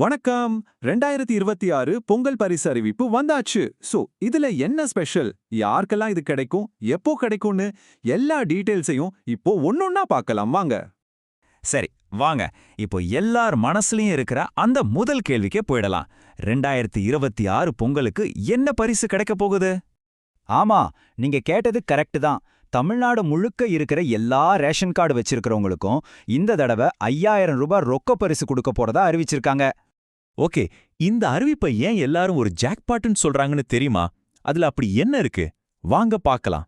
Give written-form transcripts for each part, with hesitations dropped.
வணக்கம். 2026 பொங்கல் பரிசு அறிவிப்பு வந்தாச்சு. இதுல என்ன ஸ்பெஷல்? யாருக்கெல்லாம் இது கிடைக்கும்? எப்போ கிடைக்கும்னு எல்லா டீடைல்ஸையும் இப்போ ஒன்னொன்னா பார்க்கலாம் வாங்க. சரி, வாங்க இப்போ எல்லார் மனசுலயும் இருக்கிற அந்த முதல் கேள்விக்கே போயிடலாம். 2026 பொங்கலுக்கு என்ன பரிசு கிடைக்க போகுது? ஆமா, நீங்க கேட்டது கரெக்ட் தான். தமிழ்நாடு முழுக்க இருக்கிற எல்லா ரேஷன் கார்டு வச்சிருக்கிறவங்களுக்கும் இந்த தடவை 5000 ரூபாய் ரொக்க பரிசு கொடுக்க போறதா அறிவிச்சிருக்காங்க. ஓகே, இந்த அறிவிப்பை ஏன் எல்லாரும் ஒரு ஜாக்பாட்னு சொல்றாங்கன்னு தெரியுமா? அதுல அப்படி என்ன இருக்கு? வாங்க பார்க்கலாம்.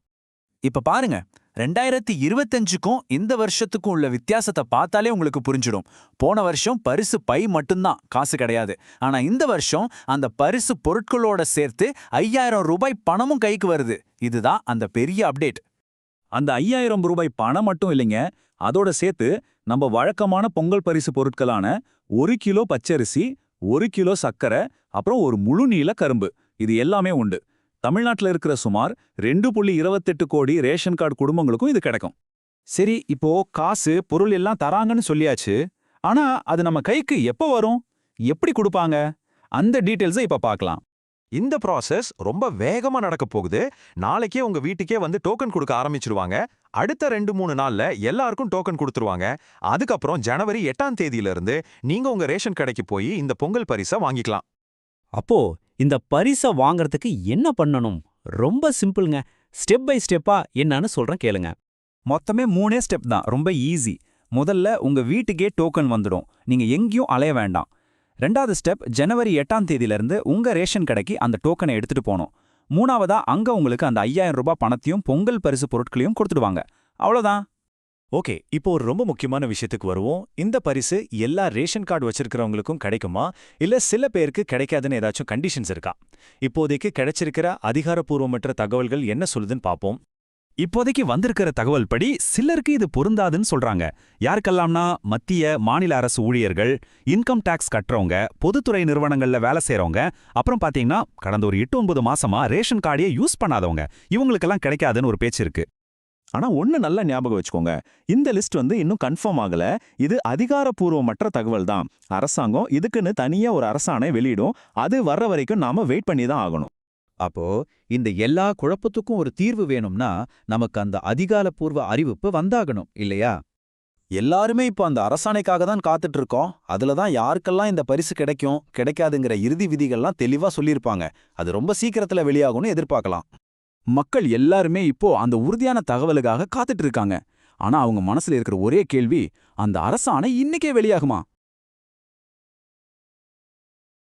இப்ப பாருங்க, 2025க்கும் இந்த வருஷத்துக்கும் உள்ள வித்தியாசத்தை பார்த்தாலே உங்களுக்கு புரிஞ்சிடும். போன வருஷம் பரிசு பை மட்டும்தான், காசு கிடையாது. ஆனா இந்த வருஷம் அந்த பரிசு பொருட்களோட சேர்த்து 5000 ரூபாய் பணமும் கைக்கு வருது. இதுதான் அந்த பெரிய அப்டேட். அந்த 5000 ரூபாய் பணம் மட்டும் இல்லைங்க, அதோட சேர்த்து நம்ம வழக்கமான பொங்கல் பரிசு பொருட்களான 1 கிலோ பச்சரிசி, 1 கிலோ சர்க்கரை, அப்புறம் ஒரு முழு நீள கரும்பு, இது எல்லாமே உண்டு. தமிழ்நாட்டில் இருக்கிற சுமார் 2.28 கோடி ரேஷன் கார்டு குடும்பங்களுக்கும் இது கிடைக்கும். சரி, இப்போ காசு பொருள் எல்லாம் தராங்கன்னு சொல்லியாச்சு. ஆனா அது நம்ம கைக்கு எப்போ வரும்? எப்படி கொடுப்பாங்க? அந்த டீடைல்ஸை இப்ப பார்க்கலாம். இந்த ப்ராசஸ் ரொம்ப வேகமா நடக்க போகுது. நாளைக்கே உங்க வீட்டுக்கே வந்து டோக்கன் கொடுக்க ஆரம்பிச்சிருவாங்க. அடுத்த 2-3 நாள்ல எல்லாருக்கும் டோக்கன் கொடுத்துருவாங்க. அதுக்கப்புறம் ஜனவரி 8ஆம் தேதியில இருந்து நீங்க உங்க ரேஷன் கடைக்கு போய் இந்த பொங்கல் பரிசை வாங்கிக்கலாம். அப்போ இந்த பரிசை வாங்குறதுக்கு என்ன பண்ணணும்? ரொம்ப சிம்பிள்ங்க. ஸ்டெப் பை ஸ்டெப்பா என்னன்னு சொல்றேன் கேளுங்க. மொத்தமே 3 ஸ்டெப் தான், ரொம்ப ஈஸி. முதல்ல உங்க வீட்டுக்கே டோக்கன் வந்துடும், நீங்க எங்கேயும் அலைய வேண்டாம். 2வது ஸ்டெப், ஜனவரி 8ஆம் தேதியிலிருந்து உங்க ரேஷன் கடைக்கு அந்த டோக்கனை எடுத்துட்டு போகணும். 3வதா அங்க உங்களுக்கு அந்த 5000 ரூபாய் பணத்தையும் பொங்கல் பரிசு பொருட்களையும் கொடுத்துடுவாங்க. அவ்வளோதான். ஓகே, இப்போ ஒரு ரொம்ப முக்கியமான விஷயத்துக்கு வருவோம். இந்த பரிசு எல்லா ரேஷன் கார்டு வச்சிருக்கிறவங்களுக்கும் கிடைக்குமா, இல்ல சில பேருக்கு கிடைக்காதுன்னு ஏதாச்சும் கண்டிஷன்ஸ் இருக்கா? இப்போதைக்கு கிடைச்சிருக்கிற அதிகாரப்பூர்வமற்ற தகவல்கள் என்ன சொல்லுதுன்னு பார்ப்போம். இப்போதைக்கு வந்திருக்கிற தகவல் படி சிலருக்கு இது பொருந்தாதுன்னு சொல்றாங்க. யாருக்கெல்லாம்னா, மத்திய மாநில அரசு ஊழியர்கள், இன்கம் டாக்ஸ் கட்டுறவங்க, பொதுத்துறை நிறுவனங்கள்ல வேலை செய்றவங்க, அப்புறம் பாத்தீங்கன்னா கடந்த ஒரு 8-9 மாசமா ரேஷன் கார்டையே யூஸ் பண்ணாதவங்க, இவங்களுக்கெல்லாம் கிடைக்காதுன்னு ஒரு பேச்சு இருக்கு. ஆனா ஒண்ணு நல்லா ஞாபகம் வச்சுக்கோங்க, இந்த லிஸ்ட் இன்னும் கன்ஃபார்ம் ஆகல. இது அதிகாரப்பூர்வமற்ற தகவல் தான். அரசாங்கம் இதுக்குன்னு தனியா ஒரு அரசாணை வெளியிடும். அது வர்ற வரைக்கும் நாம வெயிட் பண்ணி தான் ஆகணும். அப்போ இந்த எல்லா குழப்பத்துக்கும் ஒரு தீர்வு வேணும்னா நமக்கு அந்த அதிகாரப்பூர்வ அறிவிப்பு வந்தாகணும் இல்லையா? எல்லாருமே இப்போ அந்த அரசாணைக்காக தான் காத்துட்டு இருக்கோம். அதுல தான் யாருக்கெல்லாம் இந்த பரிசு கிடைக்கும் கிடைக்காதுங்கிற இறுதி விதிகள்லாம் தெளிவா சொல்லியிருப்பாங்க. அது ரொம்ப சீக்கிரத்துல வெளியாகும்னு எதிர்பார்க்கலாம். மக்கள் எல்லாருமே இப்போ அந்த உறுதியான தகவலுக்காக காத்துட்டு இருக்காங்க. ஆனா அவங்க மனசுல இருக்கிற ஒரே கேள்வி, அந்த அரசாணை இன்னைக்கே வெளியாகுமா?